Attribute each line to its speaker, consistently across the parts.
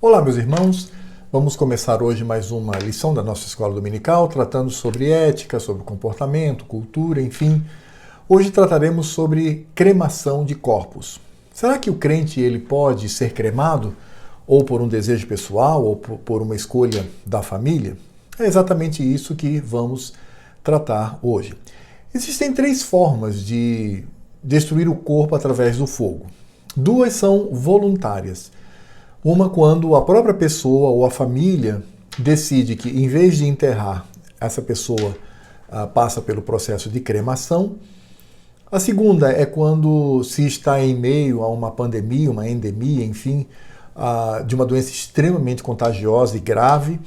Speaker 1: Olá, meus irmãos. Vamos começar hoje mais uma lição da nossa escola dominical, tratando sobre ética, sobre comportamento, cultura, enfim. Hoje trataremos sobre cremação de corpos. Será que o crente ele pode ser cremado, ou por um desejo pessoal, ou por uma escolha da família? É exatamente isso que vamos tratar hoje. Existem três formas de destruir o corpo através do fogo. Duas são voluntárias. Uma quando a própria pessoa ou a família decide que, em vez de enterrar, essa pessoa passa pelo processo de cremação. A segunda é quando se está em meio a uma pandemia, uma endemia, enfim, de uma doença extremamente contagiosa e grave.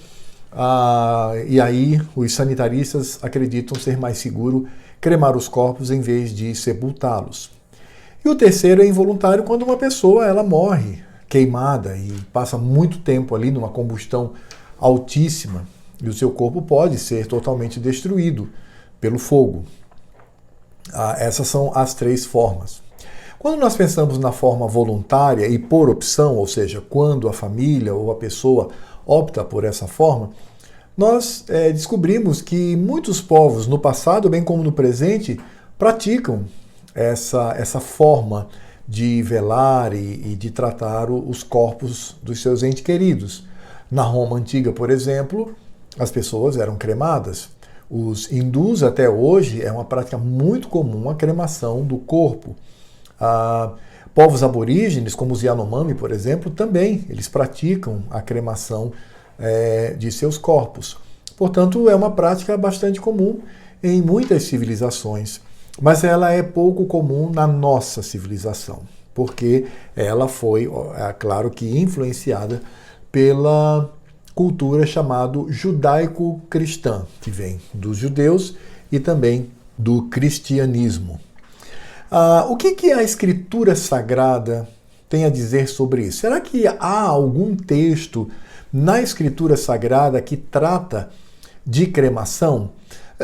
Speaker 1: E aí os sanitaristas acreditam ser mais seguro cremar os corpos em vez de sepultá-los. E o terceiro é involuntário, quando uma pessoa ela morre queimada e passa muito tempo ali numa combustão altíssima e o seu corpo pode ser totalmente destruído pelo fogo. Essas são as três formas. Quando nós pensamos na forma voluntária e por opção, ou seja, quando a família ou a pessoa opta por essa forma, nós descobrimos que muitos povos no passado, bem como no presente, praticam essa forma de velar e de tratar os corpos dos seus entes queridos. Na Roma antiga, por exemplo, as pessoas eram cremadas. Os hindus, até hoje, é uma prática muito comum a cremação do corpo. Povos aborígenes, como os Yanomami, por exemplo, também eles praticam a cremação de seus corpos. Portanto, é uma prática bastante comum em muitas civilizações. Mas ela é pouco comum na nossa civilização, porque ela foi, claro que, influenciada pela cultura chamada judaico-cristã, que vem dos judeus e também do cristianismo. O que a Escritura Sagrada tem a dizer sobre isso? Será que há algum texto na Escritura Sagrada que trata de cremação?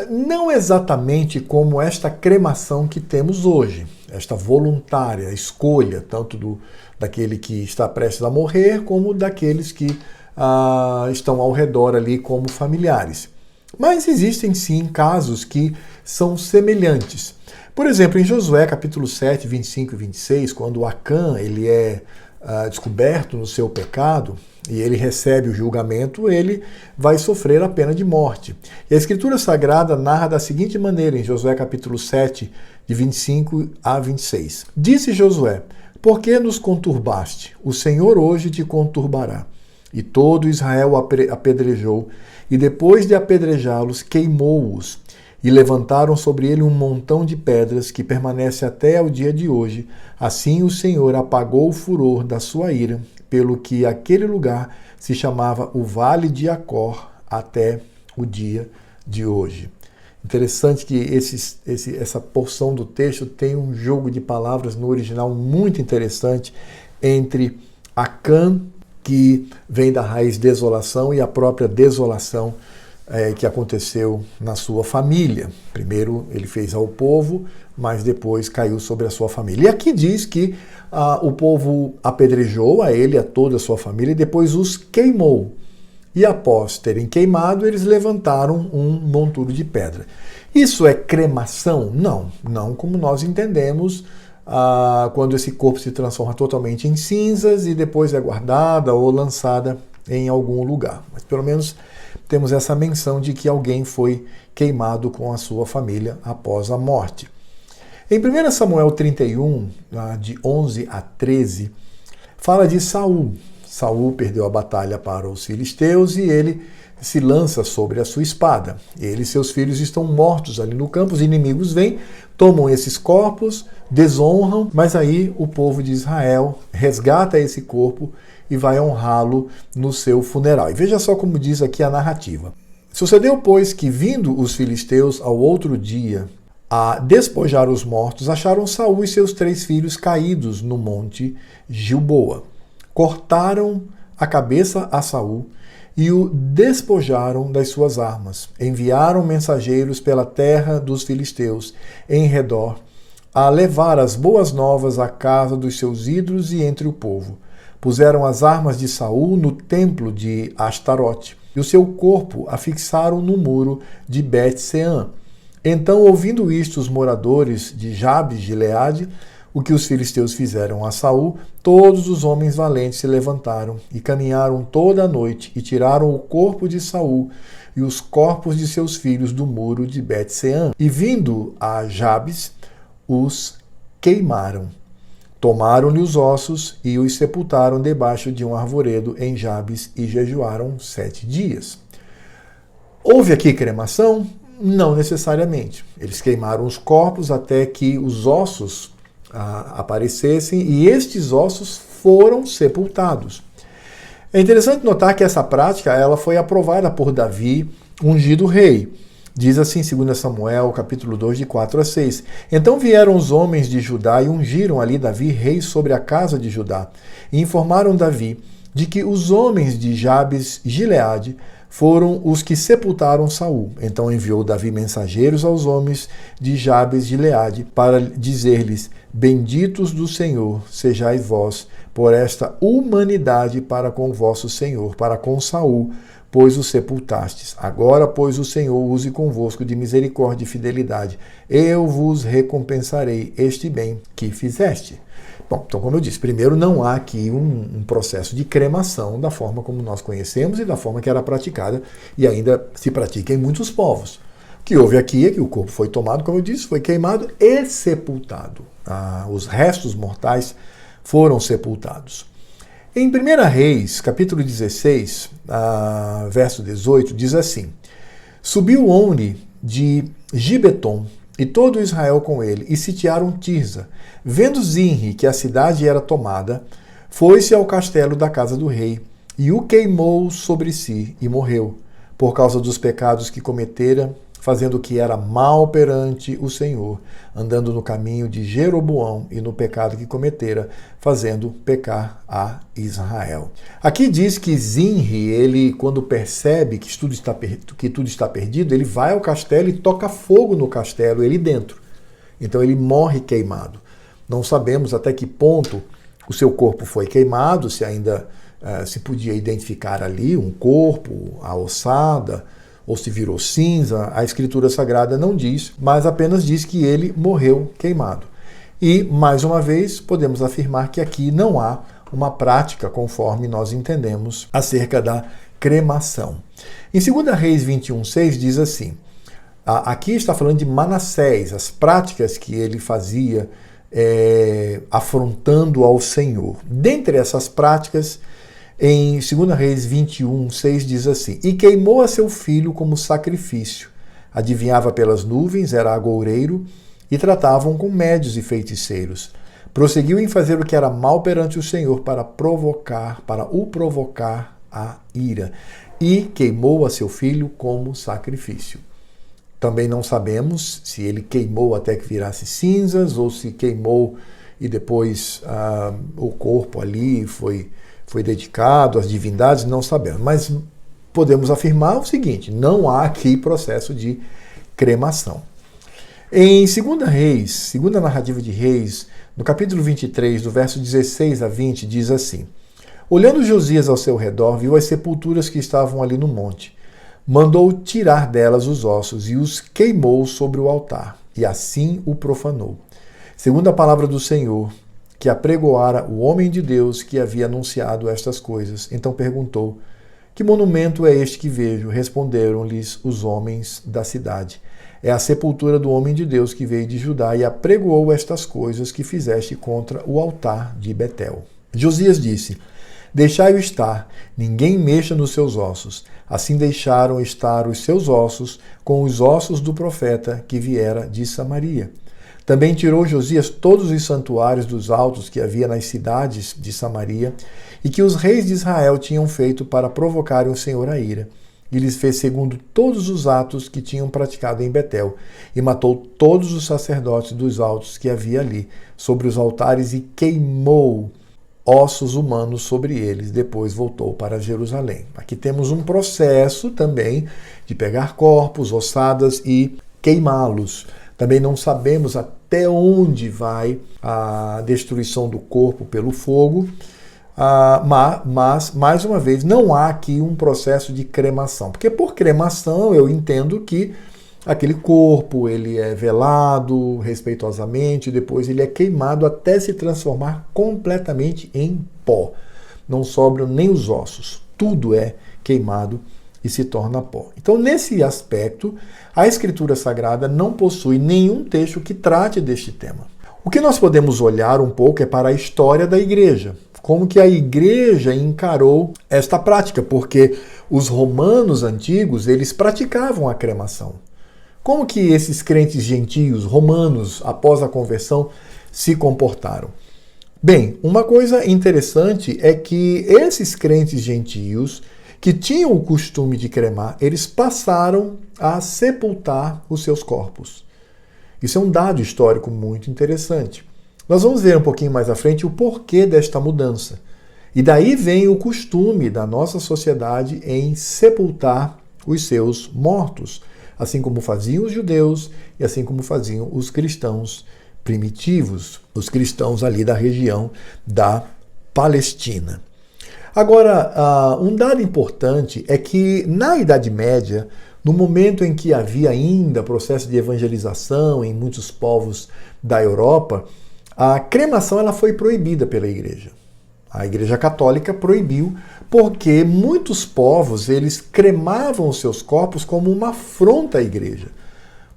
Speaker 1: Não exatamente como esta cremação que temos hoje, esta voluntária escolha, tanto daquele que está prestes a morrer, como daqueles que estão ao redor ali como familiares. Mas existem sim casos que são semelhantes. Por exemplo, em Josué capítulo 7, 25 e 26, quando Acã ele é descoberto no seu pecado, e ele recebe o julgamento, ele vai sofrer a pena de morte. E a Escritura Sagrada narra da seguinte maneira, em Josué capítulo 7, de 25 a 26. Disse Josué: por que nos conturbaste? O Senhor hoje te conturbará. E todo Israel apedrejou, e depois de apedrejá-los, queimou-os. E levantaram sobre ele um montão de pedras que permanece até o dia de hoje. Assim o Senhor apagou o furor da sua ira, pelo que aquele lugar se chamava o Vale de Acor até o dia de hoje. Interessante que essa porção do texto tem um jogo de palavras no original muito interessante entre Acã, que vem da raiz desolação, e a própria desolação que aconteceu na sua família. Primeiro ele fez ao povo, mas depois caiu sobre a sua família. E aqui diz que o povo apedrejou a ele, a toda a sua família, e depois os queimou. E após terem queimado, eles levantaram um monturo de pedra. Isso é cremação? Não, não como nós entendemos quando esse corpo se transforma totalmente em cinzas e depois é guardada ou lançada em algum lugar. Mas pelo menos temos essa menção de que alguém foi queimado com a sua família após a morte. Em 1 Samuel 31, de 11 a 13, fala de Saul. Saul perdeu a batalha para os filisteus e ele se lança sobre a sua espada. Ele e seus filhos estão mortos ali no campo, os inimigos vêm, tomam esses corpos, desonram, mas aí o povo de Israel resgata esse corpo e vai honrá-lo no seu funeral. E veja só como diz aqui a narrativa. Sucedeu, pois, que vindo os filisteus ao outro dia a despojar os mortos, acharam Saul e seus 3 filhos caídos no monte Gilboa. Cortaram a cabeça a Saul e o despojaram das suas armas. Enviaram mensageiros pela terra dos filisteus em redor a levar as boas novas à casa dos seus ídolos e entre o povo. Puseram as armas de Saul no templo de Astarote, e o seu corpo afixaram no muro de Bet-Seã. Então, ouvindo isto, os moradores de Jabes de Gileade, o que os filisteus fizeram a Saul, todos os homens valentes se levantaram e caminharam toda a noite e tiraram o corpo de Saul e os corpos de seus filhos do muro de Bet-Seã. E vindo a Jabes, os queimaram. Tomaram-lhe os ossos e os sepultaram debaixo de um arvoredo em Jabes e jejuaram 7 dias. Houve aqui cremação? Não necessariamente. Eles queimaram os corpos até que os ossos aparecessem e estes ossos foram sepultados. É interessante notar que essa prática ela foi aprovada por Davi, ungido rei. Diz assim, 2 Samuel, capítulo 2, de 4 a 6. Então vieram os homens de Judá e ungiram ali Davi rei sobre a casa de Judá. E informaram Davi de que os homens de Jabes Gileade foram os que sepultaram Saul. Então enviou Davi mensageiros aos homens de Jabes Gileade para dizer-lhes: benditos do Senhor sejais vós por esta humanidade para com vosso Senhor, para com Saul, pois o sepultastes. Agora, pois, o Senhor use convosco de misericórdia e fidelidade. Eu vos recompensarei este bem que fizeste. Bom, então, como eu disse, primeiro não há aqui um processo de cremação da forma como nós conhecemos e da forma que era praticada e ainda se pratica em muitos povos. O que houve aqui é que o corpo foi tomado, como eu disse, foi queimado e sepultado. Os restos mortais foram sepultados. Em 1 Reis, capítulo 16, verso 18, diz assim: subiu Omri de Gibeton e todo Israel com ele, e sitiaram Tirza. Vendo Zinri que a cidade era tomada, foi-se ao castelo da casa do rei, e o queimou sobre si, e morreu, por causa dos pecados que cometera, fazendo o que era mal perante o Senhor, andando no caminho de Jeroboão e no pecado que cometera, fazendo pecar a Israel. Aqui diz que Zinri, ele, quando percebe que tudo está perdido, ele vai ao castelo e toca fogo no castelo, ele dentro. Então ele morre queimado. Não sabemos até que ponto o seu corpo foi queimado, se ainda se podia identificar ali um corpo, a ossada, ou se virou cinza, a Escritura Sagrada não diz, mas apenas diz que ele morreu queimado. E, mais uma vez, podemos afirmar que aqui não há uma prática conforme nós entendemos acerca da cremação. Em 2 Reis 21:6 diz assim, aqui está falando de Manassés, as práticas que ele fazia afrontando ao Senhor. Dentre essas práticas, em 2 Reis 21:6 diz assim, e queimou a seu filho como sacrifício. Adivinhava pelas nuvens, era agoureiro, e tratavam com médios e feiticeiros. Prosseguiu em fazer o que era mal perante o Senhor para o provocar a ira. E queimou a seu filho como sacrifício. Também não sabemos se ele queimou até que virasse cinzas, ou se queimou e depois o corpo ali foi dedicado às divindades, não sabemos. Mas podemos afirmar o seguinte, não há aqui processo de cremação. Em 2 Reis, segunda narrativa de Reis, no capítulo 23, do verso 16 a 20, diz assim, olhando Josias ao seu redor, viu as sepulturas que estavam ali no monte. Mandou tirar delas os ossos e os queimou sobre o altar, e assim o profanou. Segundo a palavra do Senhor, que apregoara o homem de Deus que havia anunciado estas coisas. Então perguntou, que monumento é este que vejo? Responderam-lhes os homens da cidade. É a sepultura do homem de Deus que veio de Judá e apregoou estas coisas que fizeste contra o altar de Betel. Josias disse, deixai-o estar, ninguém mexa nos seus ossos. Assim deixaram estar os seus ossos com os ossos do profeta que viera de Samaria. Também tirou Josias todos os santuários dos altos que havia nas cidades de Samaria e que os reis de Israel tinham feito para provocarem o Senhor a ira. E lhes fez segundo todos os atos que tinham praticado em Betel, e matou todos os sacerdotes dos altos que havia ali, sobre os altares, e queimou ossos humanos sobre eles. Depois voltou para Jerusalém. Aqui temos um processo também de pegar corpos, ossadas e queimá-los. Também não sabemos até onde vai a destruição do corpo pelo fogo. Mas, mais uma vez, não há aqui um processo de cremação. Porque por cremação eu entendo que aquele corpo ele é velado respeitosamente, depois ele é queimado até se transformar completamente em pó. Não sobram nem os ossos. Tudo é queimado e se torna pó. Então, nesse aspecto, a Escritura Sagrada não possui nenhum texto que trate deste tema. O que nós podemos olhar um pouco é para a história da igreja. Como que a igreja encarou esta prática, porque os romanos antigos, eles praticavam a cremação. Como que esses crentes gentios romanos, após a conversão, se comportaram? Bem, uma coisa interessante é que esses crentes gentios, que tinham o costume de cremar, eles passaram a sepultar os seus corpos. Isso é um dado histórico muito interessante. Nós vamos ver um pouquinho mais à frente o porquê desta mudança. E daí vem o costume da nossa sociedade em sepultar os seus mortos, assim como faziam os judeus e assim como faziam os cristãos primitivos, os cristãos ali da região da Palestina. Agora, um dado importante é que na Idade Média, no momento em que havia ainda processo de evangelização em muitos povos da Europa, a cremação ela foi proibida pela igreja. A Igreja Católica proibiu porque muitos povos eles cremavam os seus corpos como uma afronta à igreja.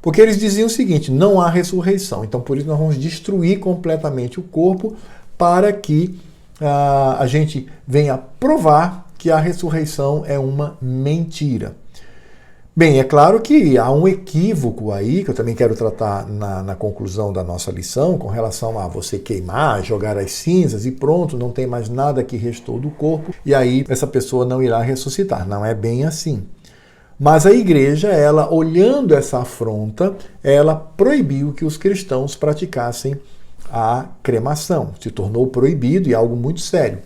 Speaker 1: Porque eles diziam o seguinte, não há ressurreição, então por isso nós vamos destruir completamente o corpo para que a gente venha provar que a ressurreição é uma mentira. Bem, é claro que há um equívoco aí, que eu também quero tratar na conclusão da nossa lição, com relação a você queimar, jogar as cinzas e pronto, não tem mais nada que restou do corpo, e aí essa pessoa não irá ressuscitar. Não é bem assim. Mas a igreja, ela, olhando essa afronta, ela proibiu que os cristãos praticassem a cremação. Se tornou proibido e algo muito sério.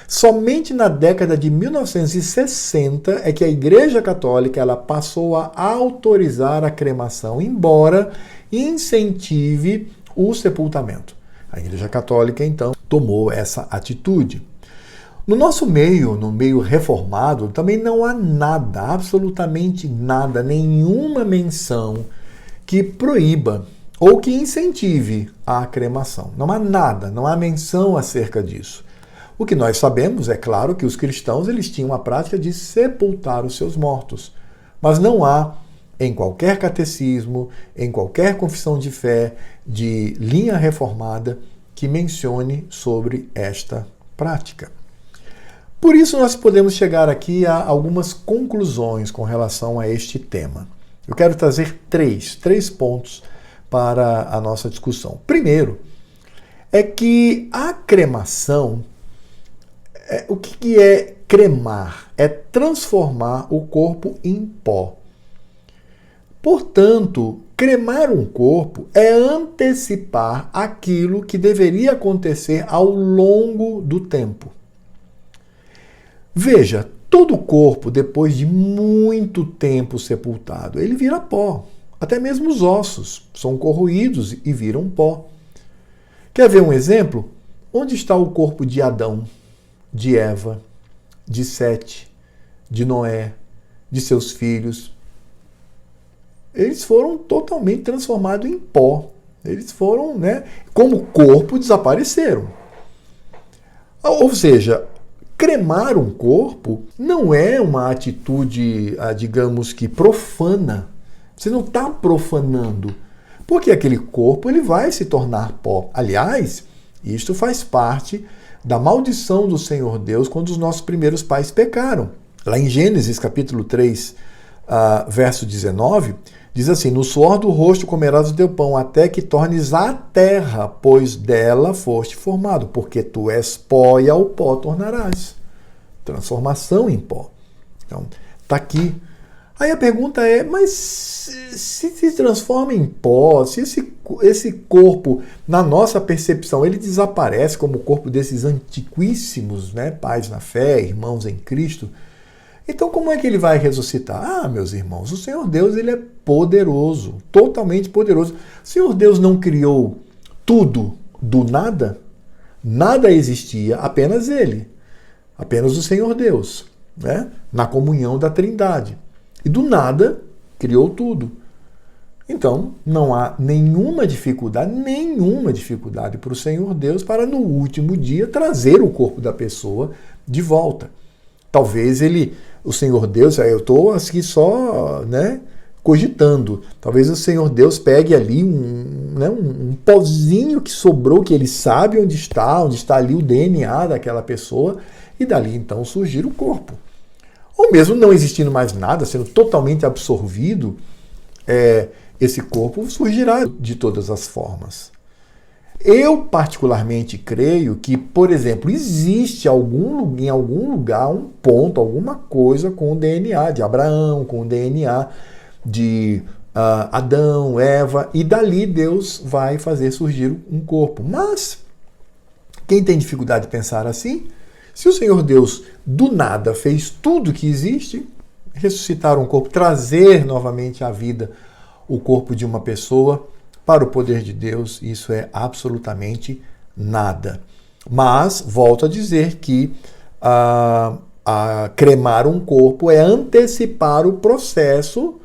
Speaker 1: Somente na década de 1960 é que a Igreja Católica ela passou a autorizar a cremação, embora incentive o sepultamento. A Igreja Católica, então, tomou essa atitude. No nosso meio, no meio reformado, também não há nada, absolutamente nada, nenhuma menção que proíba ou que incentive a cremação. Não há nada, não há menção acerca disso. O que nós sabemos, é claro, que os cristãos eles tinham a prática de sepultar os seus mortos. Mas não há, em qualquer catecismo, em qualquer confissão de fé de linha reformada, que mencione sobre esta prática. Por isso, nós podemos chegar aqui a algumas conclusões com relação a este tema. Eu quero trazer três pontos para a nossa discussão. Primeiro, é que a cremação, o que é cremar? É transformar o corpo em pó. Portanto, cremar um corpo é antecipar aquilo que deveria acontecer ao longo do tempo. Veja, todo corpo, depois de muito tempo sepultado, ele vira pó. Até mesmo os ossos são corroídos e viram pó. Quer ver um exemplo? Onde está o corpo de Adão, de Eva, de Sete, de Noé, de seus filhos? Eles foram totalmente transformados em pó. Eles foram, como corpo, desapareceram. Ou seja, cremar um corpo não é uma atitude, digamos que profana. Você não está profanando, porque aquele corpo ele vai se tornar pó. Aliás, isto faz parte da maldição do Senhor Deus quando os nossos primeiros pais pecaram. Lá em Gênesis capítulo 3, verso 19, diz assim, no suor do rosto comerás o teu pão, até que tornes a terra, pois dela foste formado, porque tu és pó e ao pó tornarás. Transformação em pó. Então, está aqui. Aí a pergunta é, mas se transforma em pó, se esse corpo, na nossa percepção, ele desaparece como o corpo desses antiquíssimos, pais na fé, irmãos em Cristo, então como é que ele vai ressuscitar? Meus irmãos, o Senhor Deus ele é poderoso, totalmente poderoso. O Senhor Deus não criou tudo do nada? Nada existia, apenas Ele. apenas o Senhor Deus, né? Na comunhão da Trindade. E do nada, criou tudo. Então, não há nenhuma dificuldade para o Senhor Deus para no último dia trazer o corpo da pessoa de volta. Talvez o Senhor Deus, eu estou aqui só, né, cogitando, talvez o Senhor Deus pegue ali um pozinho que sobrou, que ele sabe onde está ali o DNA daquela pessoa, e dali então surgir o corpo. Ou mesmo não existindo mais nada, sendo totalmente absorvido, esse corpo surgirá de todas as formas. Eu particularmente creio que, por exemplo, existe em algum lugar um ponto, alguma coisa com o DNA de Abraão, com o DNA de Adão, Eva, e dali Deus vai fazer surgir um corpo. Mas quem tem dificuldade de pensar assim, se o Senhor Deus do nada fez tudo que existe, ressuscitar um corpo, trazer novamente à vida o corpo de uma pessoa, para o poder de Deus, isso é absolutamente nada. Mas, volto a dizer que cremar um corpo é antecipar o processo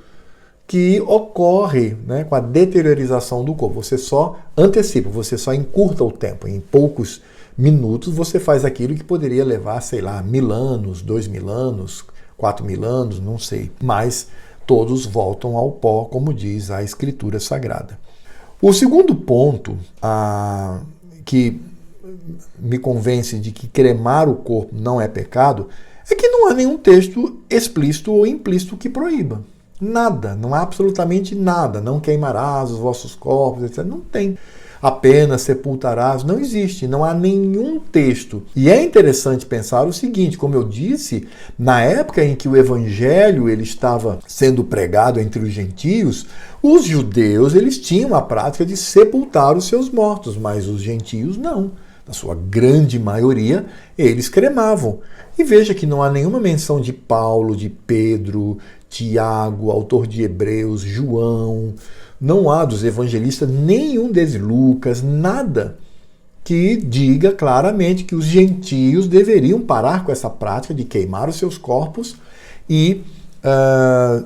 Speaker 1: que ocorre, né, com a deteriorização do corpo. Você só antecipa, você só encurta o tempo. Em poucos minutos você faz aquilo que poderia levar, 1000 anos, 2000 anos, 4000 anos, não sei. Mas todos voltam ao pó, como diz a Escritura Sagrada. O segundo ponto que me convence de que cremar o corpo não é pecado é que não há nenhum texto explícito ou implícito que proíba. Nada, não há absolutamente nada. Não queimarás os vossos corpos, etc. Não tem. Apenas sepultarás. Não existe, não há nenhum texto. E é interessante pensar o seguinte, como eu disse, na época em que o evangelho ele estava sendo pregado entre os gentios, os judeus eles tinham a prática de sepultar os seus mortos, mas os gentios não. Na sua grande maioria, eles cremavam. E veja que não há nenhuma menção de Paulo, de Pedro, Tiago, autor de Hebreus, João, não há dos evangelistas nenhum deles, Lucas, nada que diga claramente que os gentios deveriam parar com essa prática de queimar os seus corpos e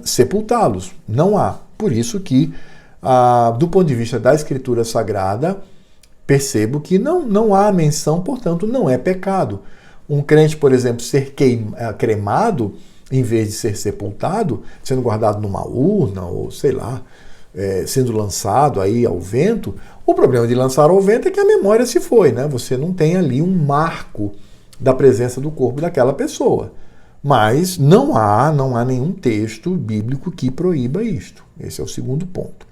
Speaker 1: sepultá-los. Não há. Por isso que, do ponto de vista da Escritura Sagrada, percebo que não há menção, portanto, não é pecado. Um crente, por exemplo, ser cremado, em vez de ser sepultado, sendo guardado numa urna, ou sei lá, sendo lançado aí ao vento, o problema de lançar ao vento é que a memória se foi, né? Você não tem ali um marco da presença do corpo daquela pessoa. Mas não há nenhum texto bíblico que proíba isto. Esse é o segundo ponto.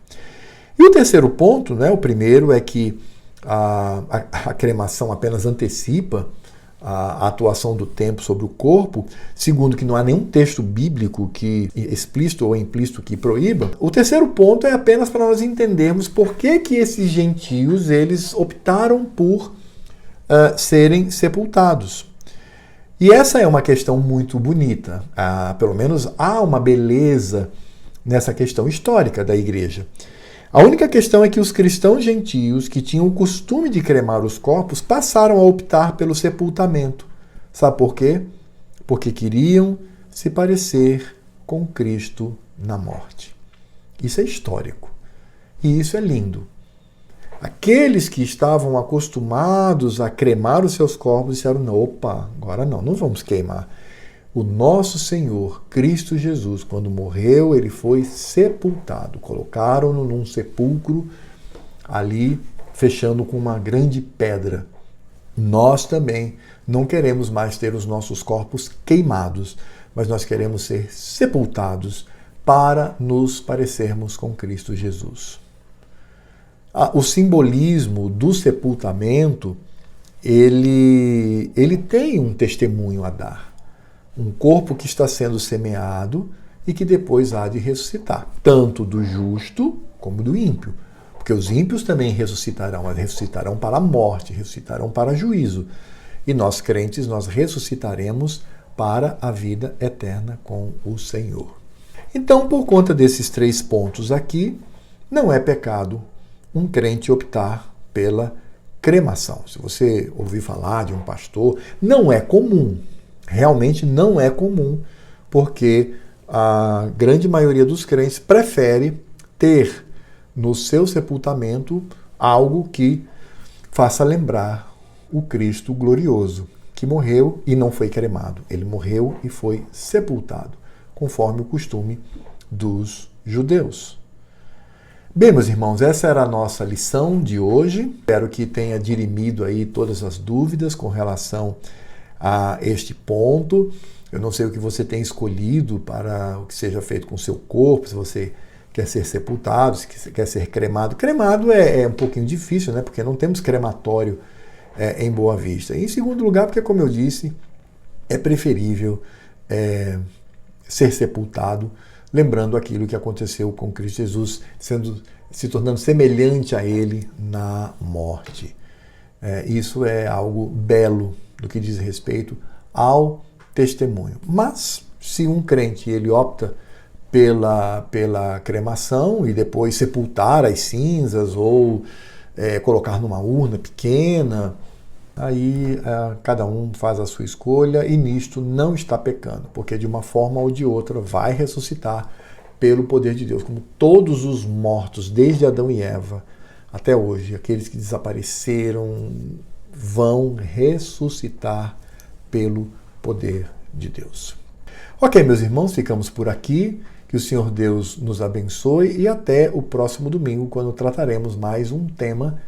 Speaker 1: E o terceiro ponto, né? O primeiro é que a cremação apenas antecipa a atuação do tempo sobre o corpo. Segundo, que não há nenhum texto bíblico que explícito ou implícito que proíba. O terceiro ponto é apenas para nós entendermos por que esses gentios eles optaram por serem sepultados. E essa é uma questão muito bonita. Pelo menos há uma beleza nessa questão histórica da igreja. A única questão é que os cristãos gentios que tinham o costume de cremar os corpos passaram a optar pelo sepultamento. Sabe por quê? Porque queriam se parecer com Cristo na morte. Isso é histórico. E isso é lindo. Aqueles que estavam acostumados a cremar os seus corpos disseram, não, opa, agora não vamos queimar. O nosso Senhor, Cristo Jesus, quando morreu, ele foi sepultado. Colocaram-no num sepulcro ali, fechando com uma grande pedra. Nós também não queremos mais ter os nossos corpos queimados, mas nós queremos ser sepultados para nos parecermos com Cristo Jesus. O simbolismo do sepultamento, ele tem um testemunho a dar. Um corpo que está sendo semeado e que depois há de ressuscitar, tanto do justo como do ímpio. Porque os ímpios também ressuscitarão, mas ressuscitarão para a morte, ressuscitarão para juízo. E nós crentes, nós ressuscitaremos para a vida eterna com o Senhor. Então, por conta desses 3 pontos aqui, não é pecado um crente optar pela cremação. Se você ouvir falar de um pastor, não é comum. realmente não é comum, porque a grande maioria dos crentes prefere ter no seu sepultamento algo que faça lembrar o Cristo glorioso, que morreu e não foi cremado. Ele morreu e foi sepultado, conforme o costume dos judeus. Bem, meus irmãos, essa era a nossa lição de hoje. Espero que tenha dirimido aí todas as dúvidas com relação a este ponto. Eu não sei o que você tem escolhido para o que seja feito com o seu corpo, se você quer ser sepultado, se você quer ser cremado. Cremado é um pouquinho difícil, né? Porque não temos crematório em Boa Vista. E em segundo lugar, porque, como eu disse, é preferível ser sepultado, lembrando aquilo que aconteceu com Cristo Jesus, se tornando semelhante a Ele na morte. Isso é algo belo do que diz respeito ao testemunho. Mas, se um crente ele opta pela cremação e depois sepultar as cinzas ou colocar numa urna pequena, aí cada um faz a sua escolha e nisto não está pecando, porque de uma forma ou de outra vai ressuscitar pelo poder de Deus, como todos os mortos, desde Adão e Eva até hoje, aqueles que desapareceram vão ressuscitar pelo poder de Deus. Ok, meus irmãos, ficamos por aqui. Que o Senhor Deus nos abençoe e até o próximo domingo, quando trataremos mais um tema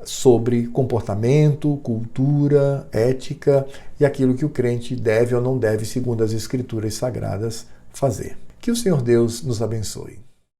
Speaker 1: sobre comportamento, cultura, ética e aquilo que o crente deve ou não deve, segundo as Escrituras Sagradas, fazer. Que o Senhor Deus nos abençoe.